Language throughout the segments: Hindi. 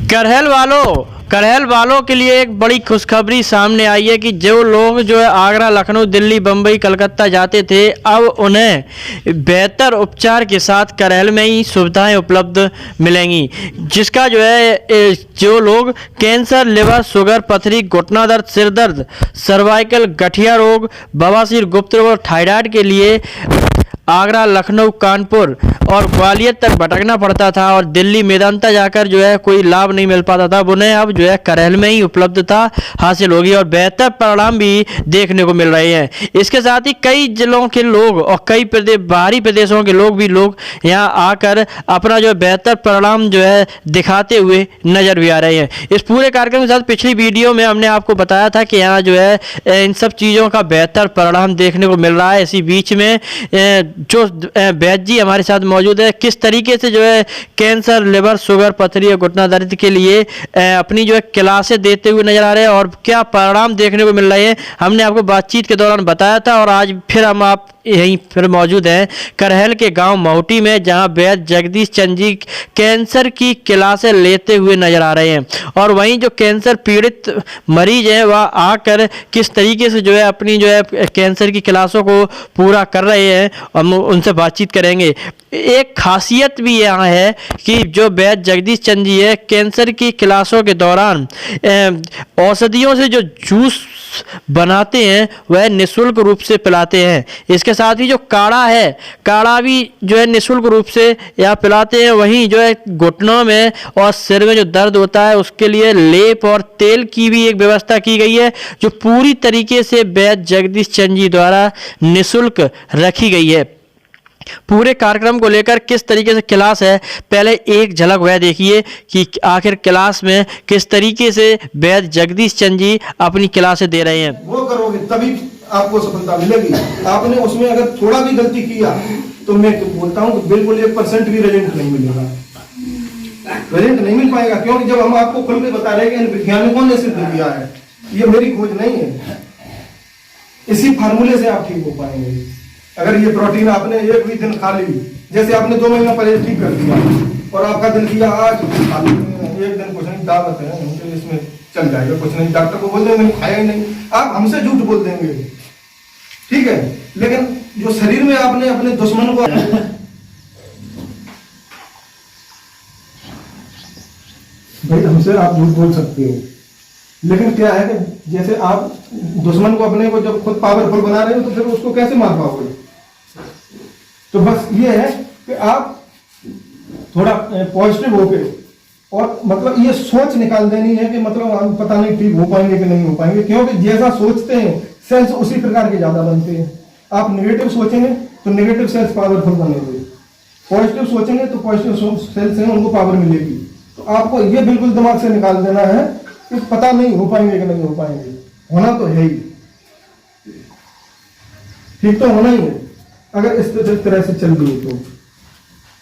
करहल वालों के लिए एक बड़ी खुशखबरी सामने आई है कि जो लोग जो है आगरा, लखनऊ, दिल्ली, बम्बई, कलकत्ता जाते थे, अब उन्हें बेहतर उपचार के साथ करहल में ही सुविधाएं उपलब्ध मिलेंगी। जिसका जो है जो लोग कैंसर, लिवर, शुगर, पथरी, घुटना दर्द, सिर दर्द, सर्वाइकल, गठिया रोग, बवासीर, गुप्त रोग और थायराइड के लिए आगरा, लखनऊ, कानपुर और ग्वालियर तक भटकना पड़ता था और दिल्ली, मेदांता जाकर जो है कोई लाभ नहीं मिल पाता था, उन्हें अब जो है करहल में ही उपलब्धता हासिल होगी और बेहतर परिणाम भी देखने को मिल रहे हैं। इसके साथ ही कई जिलों के लोग और कई बाहरी प्रदेशों के लोग यहाँ आकर अपना जो है बेहतर परिणाम जो है दिखाते हुए नजर भी आ रहे हैं। इस पूरे कार्यक्रम के साथ पिछली वीडियो में हमने आपको बताया था कि यहाँ जो है इन सब चीज़ों का बेहतर परिणाम देखने को मिल रहा है। इसी बीच में जो वैद्य जी हमारे साथ मौजूद है, किस तरीके से जो है कैंसर, लिवर, शुगर, पथरी और घुटना दर्द के लिए अपनी जो है क्लासें देते हुए नजर आ रहे हैं और क्या परिणाम देखने को मिल रहे हैं, हमने आपको बातचीत के दौरान बताया था। और आज फिर हम आप यहीं फिर मौजूद हैं करहल के गांव महुटी में, जहां वैद्य जगदीश चंद जी कैंसर की क्लासें लेते हुए नजर आ रहे हैं और वहीं जो कैंसर पीड़ित मरीज हैं वह आकर किस तरीके से जो है अपनी जो है कैंसर की क्लासों को पूरा कर रहे हैं, हम उनसे बातचीत करेंगे। एक खासियत भी यहाँ है कि जो वैद्य जगदीश चंद जी है कैंसर की क्लासों के दौरान औषधियों से जो जूस बनाते हैं वह निःशुल्क रूप से पिलाते हैं। इसके साथ ही जो काढ़ा भी जो है निःशुल्क रूप से यहाँ पिलाते हैं। वहीं जो है घुटनों में और सिर में जो दर्द होता है उसके लिए लेप और तेल की भी एक व्यवस्था की गई है, जो पूरी तरीके से वैद्य जगदीश चंद जी द्वारा निःशुल्क रखी गई है। पूरे कार्यक्रम को लेकर किस तरीके से क्लास है, पहले एक झलक वह देखिए कि आखिर क्लास में किस तरीके से वैद्य जगदीश चंद जी अपनी क्लासें दे रहे हैं। वो करोगे तभी आपको सफलता मिलेगी। आपने उसमें अगर थोड़ा भी गलती किया तो मैं बोलता हूँ बिल्कुल 1% भी रिजल्ट नहीं मिलेगा, रिजल्ट नहीं मिल पाएगा। क्योंकि जब हम आपको खुल के बता रहे हैं कि वैज्ञानिकों ने सिद्ध किया है, ये मेरी खोज नहीं है, इसी फार्मूले से आप ठीक हो पाएंगे। अगर ये प्रोटीन आपने एक भी दिन खा ली, जैसे आपने 2 महीना पहले ठीक कर दिया और आपका दिल किया आज खा ली, एक दिन कुछ नहीं, दावत है इसमें चल जाएगा, कुछ नहीं, डॉक्टर को बोल देंगे मैंने खाया ही नहीं, आप हमसे झूठ बोल देंगे, ठीक है। लेकिन जो शरीर में आपने अपने दुश्मन को भाई हमसे आप झूठ बोल सकते हो, लेकिन क्या है कि जैसे आप दुश्मन को अपने को जब खुद पावरफुल बना रहे हो तो फिर उसको कैसे मार पाओगे। तो बस ये है कि आप थोड़ा पॉजिटिव होके और मतलब ये सोच निकाल देनी है कि मतलब हम पता नहीं ठीक हो पाएंगे कि नहीं हो पाएंगे, क्योंकि जैसा सोचते हैं सेल्स उसी प्रकार के ज्यादा बनते हैं। आप नेगेटिव सोचेंगे तो नेगेटिव सेल्स पावरफुल बनेंगे, पॉजिटिव सोचेंगे तो पॉजिटिव सेल्स हैं उनको पावर मिलेगी। तो आपको ये बिल्कुल दिमाग से निकाल देना है कि पता नहीं हो पाएंगे कि नहीं हो पाएंगे, होना तो है ही, ठीक तो होना ही है। अगर इस तरह से चल रही है तो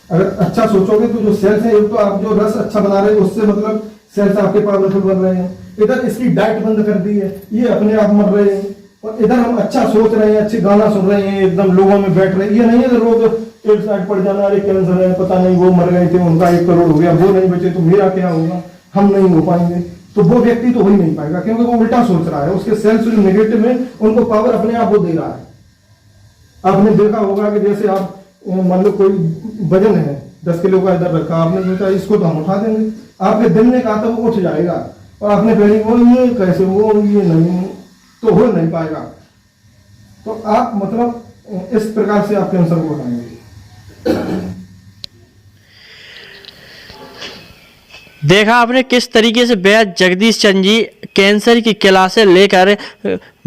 अगर अच्छा सोचोगे तो जो सेल्स है, एक तो आप जो रस अच्छा बना रहे हैं उससे मतलब सेल्स आपके पावरफुल बन रहे हैं, इधर इसकी डाइट बंद कर दी है, ये अपने आप मर रहे हैं, और इधर हम अच्छा सोच रहे हैं, अच्छे गाना सुन रहे हैं, एकदम लोगों में बैठ रहे हैं। ये नहीं है लोग एक साइड पड़ जाना, अरे कैंसर है, पता नहीं वो मर गए थे उनका 1 करोड़ हो गया, वो नहीं बचे तो मेरा क्या होगा, हम नहीं हो पाएंगे। तो वो व्यक्ति तो हो ही नहीं पाएगा, क्योंकि वो उल्टा सोच रहा है, उसके सेल्स जो नेगेटिव है उनको पावर अपने आप वो दे रहा है। आपने देखा होगा कि जैसे आप मान लो कोई वजन है 10 किलो का इधर रखा, आपने सोचा इसको तो हम उठा देंगे, आपके दिल ने कहा था वो उठ जाएगा, और आपने पहले वो ये कैसे वो ये नहीं, तो हो नहीं पाएगा। तो आप मतलब इस प्रकार से आप कैंसर को उठाएंगे। देखा आपने किस तरीके से वैद्य जगदीश चंद जी कैंसर की क्लासें लेकर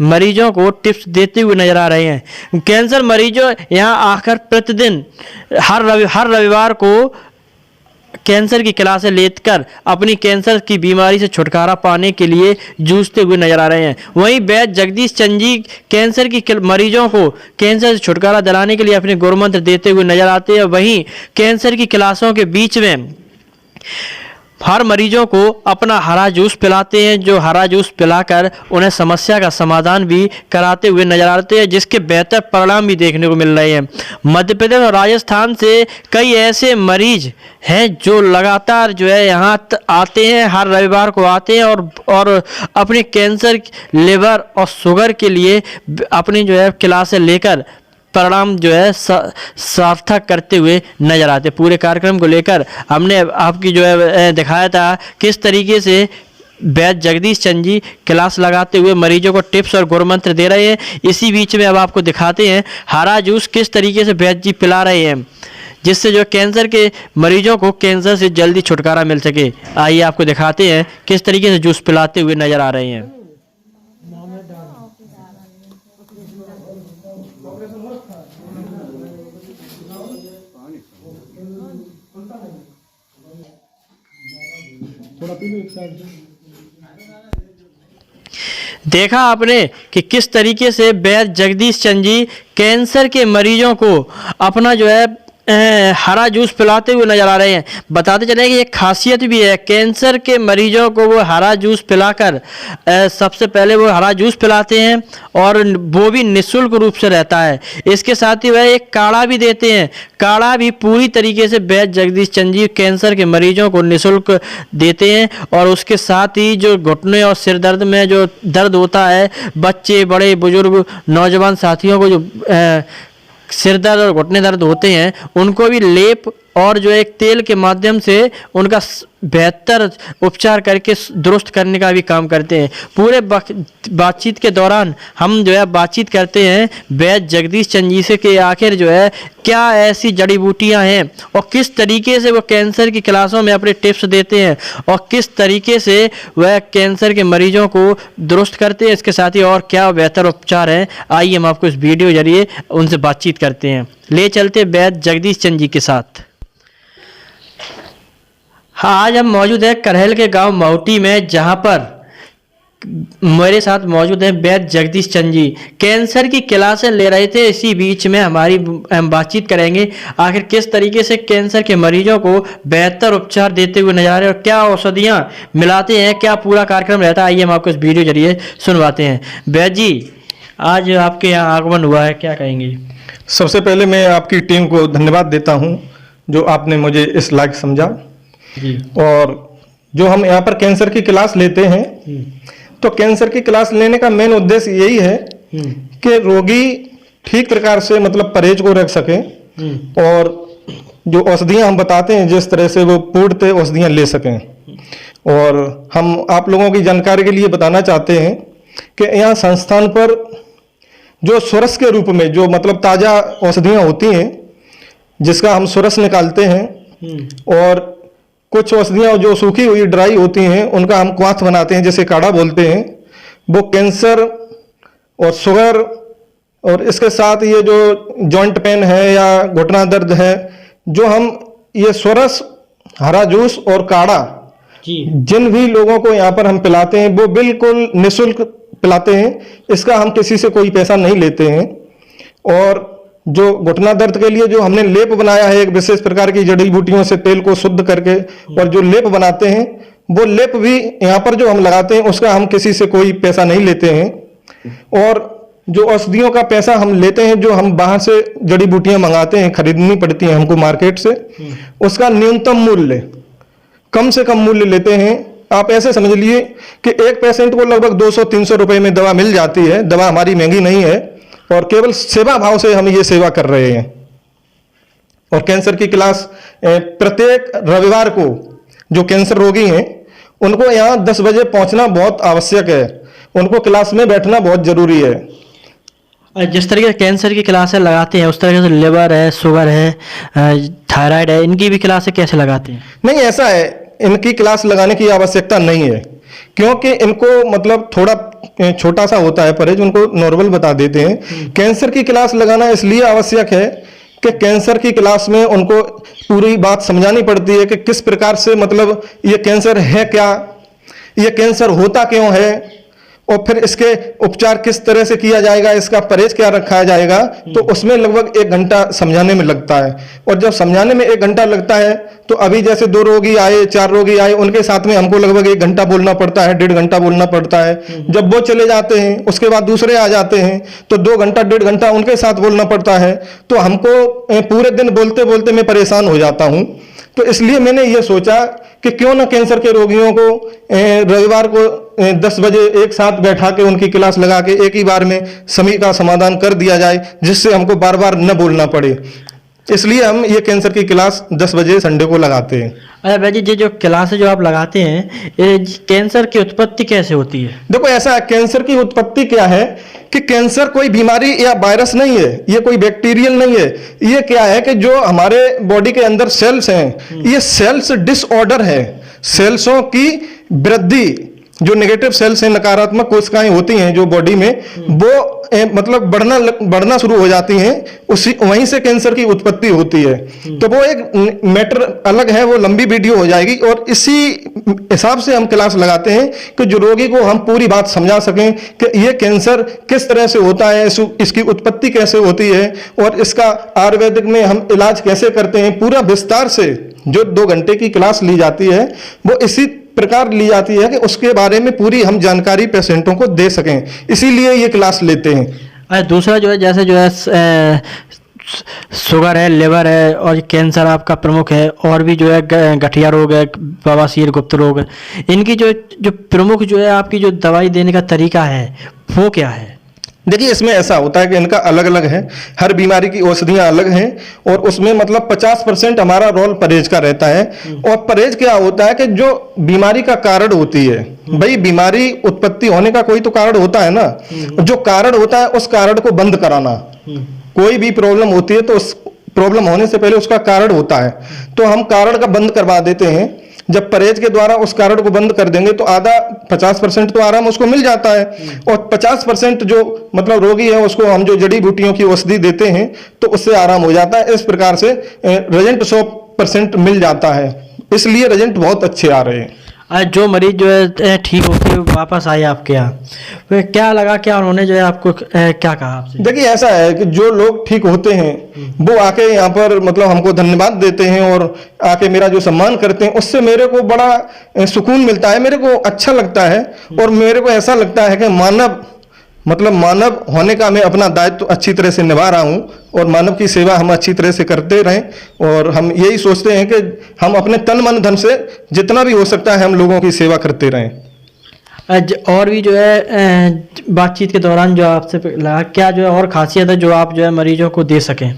मरीजों को टिप्स देते हुए नजर आ रहे हैं। कैंसर मरीजों यहाँ आकर प्रतिदिन हर रविवार को कैंसर की क्लासें लेकर अपनी कैंसर की बीमारी से छुटकारा पाने के लिए जूझते हुए नजर आ रहे हैं। वहीं वैद्य जगदीश चंद जी कैंसर की मरीजों को कैंसर से छुटकारा दिलाने के लिए अपने गुरुमंत्र देते हुए नजर आते हैं। वहीं कैंसर की क्लासों के बीच में हर मरीजों को अपना हरा जूस पिलाते हैं, जो हरा जूस पिलाकर उन्हें समस्या का समाधान भी कराते हुए नजर आते हैं, जिसके बेहतर परिणाम भी देखने को मिल रहे हैं। मध्य प्रदेश और राजस्थान से कई ऐसे मरीज हैं जो लगातार जो है यहाँ आते हैं, हर रविवार को आते हैं और अपने कैंसर, लिवर और शुगर के लिए अपनी जो है क्लासें लेकर परिणाम जो है सार्थक करते हुए नजर आते। पूरे कार्यक्रम को लेकर हमने आपकी जो है दिखाया था किस तरीके से वैद्य जगदीश चंद जी क्लास लगाते हुए मरीजों को टिप्स और गुर मंत्र दे रहे हैं। इसी बीच में अब आपको दिखाते हैं हरा जूस किस तरीके से वैद्य जी पिला रहे हैं, जिससे जो कैंसर के मरीजों को कैंसर से जल्दी छुटकारा मिल सके। आइए आपको दिखाते हैं किस तरीके से जूस पिलाते हुए नजर आ रहे हैं। थोड़ा पी लो एक साइड से। देखा आपने कि किस तरीके से वैद्य जगदीश चंद जी कैंसर के मरीजों को अपना जो है हरा जूस पिलाते हुए नजर आ रहे हैं। बताते चले कि एक खासियत भी है, कैंसर के मरीजों को वो हरा जूस पिलाकर सबसे पहले वो हरा जूस पिलाते हैं और वो भी निःशुल्क रूप से रहता है। इसके साथ ही वह एक काढ़ा भी देते हैं, काढ़ा भी पूरी तरीके से वैद्य जगदीश चंद जी कैंसर के मरीजों को निःशुल्क देते हैं। और उसके साथ ही जो घुटने और सिर दर्द में जो दर्द होता है, बच्चे, बड़े, बुजुर्ग, नौजवान साथियों को जो सिर दर्द और घुटने दर्द होते हैं, उनको भी लेप और जो एक तेल के माध्यम से उनका बेहतर उपचार करके दुरुस्त करने का भी काम करते हैं। पूरे बातचीत के दौरान हम जो है बातचीत करते हैं वैद्य जगदीश चंद जी से कि आखिर जो है क्या ऐसी जड़ी बूटियां हैं और किस तरीके से वो कैंसर की क्लासों में अपने टिप्स देते हैं और किस तरीके से वह कैंसर के मरीजों को दुरुस्त करते हैं। इसके साथ ही और क्या बेहतर उपचार हैं, आइए हम आपको इस वीडियो जरिए उनसे बातचीत करते हैं। ले चलते वैद्य जगदीश चंद जी के साथ। हाँ, आज हम मौजूद है करहल के गांव महुटी में, जहां पर मेरे साथ मौजूद है वैद्य जगदीश चंद जी। कैंसर की क्लासें ले रहे थे, इसी बीच में हम बातचीत करेंगे आखिर किस तरीके से कैंसर के मरीजों को बेहतर उपचार देते हुए नजर आ रहे हैं और क्या औषधियां मिलाते हैं, क्या पूरा कार्यक्रम रहता है। आइए हम आपको इस वीडियो जरिए सुनवाते हैं। वैद्य जी, आज आपके यहाँ आगमन हुआ है, क्या कहेंगे? सबसे पहले मैं आपकी टीम को धन्यवाद देता हूँ जो आपने मुझे इस लायक समझा जी। और जो हम यहाँ पर कैंसर की क्लास लेते हैं, तो कैंसर की क्लास लेने का मेन उद्देश्य यही है कि रोगी ठीक प्रकार से मतलब परहेज को रख सके और जो औषधियाँ हम बताते हैं जिस तरह से वो पूर्णतः औषधियाँ ले सकें। और हम आप लोगों की जानकारी के लिए बताना चाहते हैं कि यहाँ संस्थान पर जो सुरस के रूप में जो मतलब ताज़ा औषधियाँ होती हैं जिसका हम सुरस निकालते हैं और कुछ औषधियाँ जो सूखी हुई ड्राई होती हैं उनका हम क्वाथ बनाते हैं, जैसे काढ़ा बोलते हैं। वो कैंसर और शुगर और इसके साथ ये जो जॉइंट पेन है या घुटना दर्द है, जो हम ये सुरस, हरा जूस और काढ़ा जिन भी लोगों को यहाँ पर हम पिलाते हैं वो बिल्कुल निःशुल्क पिलाते हैं। इसका हम किसी से कोई पैसा नहीं लेते हैं। और जो घुटना दर्द के लिए जो हमने लेप बनाया है एक विशेष प्रकार की जड़ी बूटियों से तेल को शुद्ध करके, और जो लेप बनाते हैं वो लेप भी यहाँ पर जो हम लगाते हैं उसका हम किसी से कोई पैसा नहीं लेते हैं। और जो औषधियों का पैसा हम लेते हैं, जो हम बाहर से जड़ी बूटियां मंगाते हैं, खरीदनी पड़ती हैं हमको मार्केट से, उसका न्यूनतम मूल्य, कम से कम मूल्य लेते हैं। आप ऐसे समझ लीजिए कि एक पेशेंट को लगभग 200-300 रुपए में दवा मिल जाती है। दवा हमारी महंगी नहीं है और केवल सेवा भाव से हम ये सेवा कर रहे हैं। और कैंसर की क्लास प्रत्येक रविवार को जो कैंसर रोगी हैं उनको यहाँ 10 बजे पहुंचना बहुत आवश्यक है, उनको क्लास में बैठना बहुत जरूरी है। जिस तरीके से कैंसर की क्लासें लगाते हैं उस तरीके से लिवर है, शुगर है, थायराइड है, इनकी भी क्लासें कैसे लगाते हैं? नहीं, ऐसा है, इनकी क्लास लगाने की आवश्यकता नहीं है क्योंकि इनको मतलब थोड़ा छोटा सा होता है परहेज, उनको नॉर्मल बता देते हैं। कैंसर की क्लास लगाना इसलिए आवश्यक है कि कैंसर की क्लास में उनको पूरी बात समझानी पड़ती है कि किस प्रकार से मतलब ये कैंसर है क्या, ये कैंसर होता क्यों है, और फिर इसके उपचार किस तरह से किया जाएगा, इसका परहेज क्या रखा जाएगा, तो उसमें लगभग 1 घंटा समझाने में लगता है। और जब समझाने में 1 घंटा लगता है तो अभी जैसे 2 रोगी आए, 4 रोगी आए, उनके साथ में हमको लगभग 1 घंटा बोलना पड़ता है, 1.5 घंटा बोलना पड़ता है। जब वो चले जाते हैं उसके बाद दूसरे आ जाते हैं तो 2 घंटा 1.5 घंटा उनके साथ बोलना पड़ता है। तो हमको पूरे दिन बोलते बोलते मैं परेशान हो जाता हूँ। तो इसलिए मैंने ये सोचा कि क्यों ना कैंसर के रोगियों को रविवार को 10 बजे एक साथ बैठा के उनकी क्लास लगा के एक ही बार में सभी का समाधान कर दिया जाए, जिससे हमको बार बार न बोलना पड़े। इसलिए हम ये कैंसर की क्लास 10 बजे संडे को लगाते हैं। अरे भाई जी, ये जो क्लास जो आप लगाते हैं, ये कैंसर की उत्पत्ति कैसे होती है? देखो ऐसा है, कैंसर की उत्पत्ति क्या है कि कैंसर कोई बीमारी या वायरस नहीं है, ये कोई बैक्टीरियल नहीं है। ये क्या है कि जो हमारे बॉडी के अंदर सेल्स हैं, ये सेल्स डिसऑर्डर है। सेल्सों की वृद्धि, जो नेगेटिव सेल्स हैं, नकारात्मक कोशिकाएं होती हैं जो बॉडी में, वो मतलब बढ़ना शुरू हो जाती हैं, उसी वहीं से कैंसर की उत्पत्ति होती है। तो वो एक मैटर अलग है, वो लंबी वीडियो हो जाएगी। और इसी हिसाब से हम क्लास लगाते हैं कि जो रोगी को हम पूरी बात समझा सकें कि ये कैंसर किस तरह से होता है, इसकी उत्पत्ति कैसे होती है और इसका आयुर्वेदिक में हम इलाज कैसे करते हैं। पूरा विस्तार से जो 2 घंटे की क्लास ली जाती है वो इसी प्रकार ली जाती है कि उसके बारे में पूरी हम जानकारी पेशेंटों को दे सकें, इसीलिए ये क्लास लेते हैं। अरे दूसरा जो है, जैसे जो है शुगर है, लिवर है और कैंसर आपका प्रमुख है, और भी जो है गठिया रोग है, बवासीर, गुप्त रोग, इनकी जो प्रमुख जो है आपकी जो दवाई देने का तरीका है वो क्या है? देखिए इसमें ऐसा होता है कि इनका अलग अलग है, हर बीमारी की औषधियां अलग हैं और उसमें मतलब 50% हमारा रोल परहेज का रहता है। और परहेज क्या होता है कि जो बीमारी का कारण होती है, भाई बीमारी उत्पत्ति होने का कोई तो कारण होता है ना, जो कारण होता है उस कारण को बंद कराना। कोई भी प्रॉब्लम होती है तो उस प्रॉब्लम होने से पहले उसका कारण होता है, तो हम कारण का बंद करवा देते हैं। जब परहेज के द्वारा उस कारण को बंद कर देंगे तो आधा 50% तो आराम उसको मिल जाता है। और 50% जो मतलब रोगी है उसको हम जो जड़ी बूटियों की औषधि देते हैं तो उससे आराम हो जाता है। इस प्रकार से रिजल्ट 100% मिल जाता है, इसलिए रिजल्ट बहुत अच्छे आ रहे हैं। आज जो मरीज जो है ठीक होके वापस आए आपके यहाँ, फिर क्या लगा, क्या उन्होंने जो है आपको क्या कहा आपसे? देखिए ऐसा है कि जो लोग ठीक होते हैं वो आके यहाँ पर मतलब हमको धन्यवाद देते हैं और आके मेरा जो सम्मान करते हैं, उससे मेरे को बड़ा सुकून मिलता है, मेरे को अच्छा लगता है। और मेरे को ऐसा लगता है कि मानव होने का मैं अपना दायित्व तो अच्छी तरह से निभा रहा हूँ और मानव की सेवा हम अच्छी तरह से करते रहें। और हम यही सोचते हैं कि हम अपने तन मन धन से जितना भी हो सकता है हम लोगों की सेवा करते रहें। और भी जो है बातचीत के दौरान जो आपसे लगा, क्या जो है और खासियत है जो आप जो है मरीजों को दे सकें?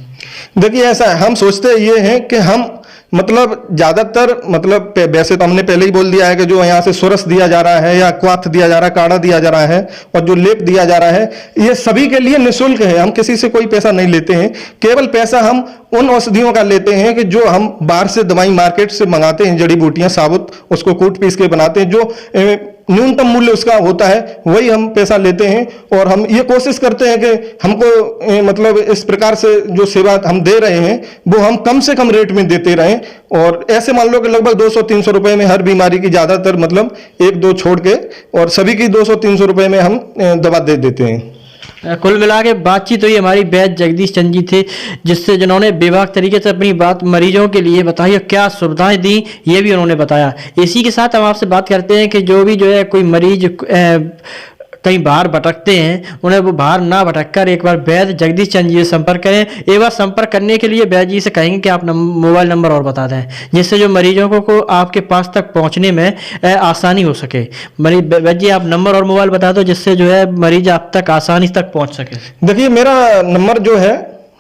देखिए ऐसा है, हम सोचते ये हैं कि हम मतलब ज्यादातर मतलब वैसे तो हमने पहले ही बोल दिया है कि जो यहाँ से सुरस दिया जा रहा है या क्वाथ दिया जा रहा है, काढ़ा दिया जा रहा है और जो लेप दिया जा रहा है, ये सभी के लिए निःशुल्क है। हम किसी से कोई पैसा नहीं लेते हैं, केवल पैसा हम उन औषधियों का लेते हैं कि जो हम बाहर से दवाई मार्केट से मंगाते हैं, जड़ी बूटियां साबुत, उसको कूट पीस के बनाते हैं, जो न्यूनतम मूल्य उसका होता है वही हम पैसा लेते हैं। और हम ये कोशिश करते हैं कि हमको मतलब इस प्रकार से जो सेवा हम दे रहे हैं वो हम कम से कम रेट में देते रहें। और ऐसे मान लो कि लगभग 200-300 रुपए में हर बीमारी की ज्यादातर मतलब 1-2 छोड़ के और सभी की 200-300 रुपए में हम दवा दे देते हैं। कुल मिला के बातचीत हुई हमारी वैद्य जगदीश चंद जी थे, जिन्होंने बेबाक तरीके से अपनी बात मरीजों के लिए बताई और क्या सुविधाएं दी ये भी उन्होंने बताया। इसी के साथ हम आपसे बात करते हैं कि जो भी जो है कोई मरीज कहीं बाहर भटकते हैं, उन्हें वो बाहर ना भटक कर एक बार वैद्य जगदीश चंद जी से संपर्क करें। एक बार संपर्क करने के लिए वैद्य जी से कहेंगे कि आप मोबाइल नंबर और बता दें, जिससे जो मरीजों को आपके पास तक पहुंचने में आसानी हो सके। वैद्य जी आप नंबर और मोबाइल बता दो, जिससे जो है मरीज आप तक आसानी तक पहुँच सके। देखिए मेरा नंबर जो है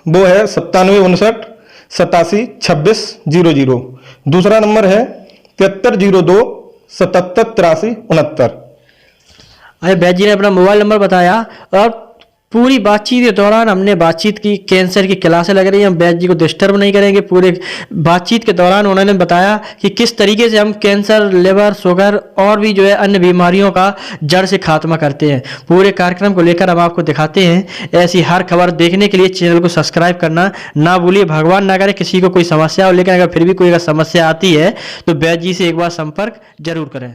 वो है 9759 87 26 00। दूसरा नंबर है 7302 77 83 69। अरे वैद्य जी ने अपना मोबाइल नंबर बताया और पूरी बातचीत के दौरान हमने बातचीत की। कैंसर की क्लासें लग रही हैं, हम वैद्य जी को डिस्टर्ब नहीं करेंगे। पूरे बातचीत के दौरान उन्होंने बताया कि किस तरीके से हम कैंसर, लिवर, शुगर और भी जो है अन्य बीमारियों का जड़ से खात्मा करते हैं। पूरे कार्यक्रम को लेकर हम आपको दिखाते हैं। ऐसी हर खबर देखने के लिए चैनल को सब्सक्राइब करना ना भूलिए। भगवान ना करे किसी को कोई समस्या हो, लेकिन अगर फिर भी कोई अगर समस्या आती है तो वैद्य जी से एक बार संपर्क जरूर करें।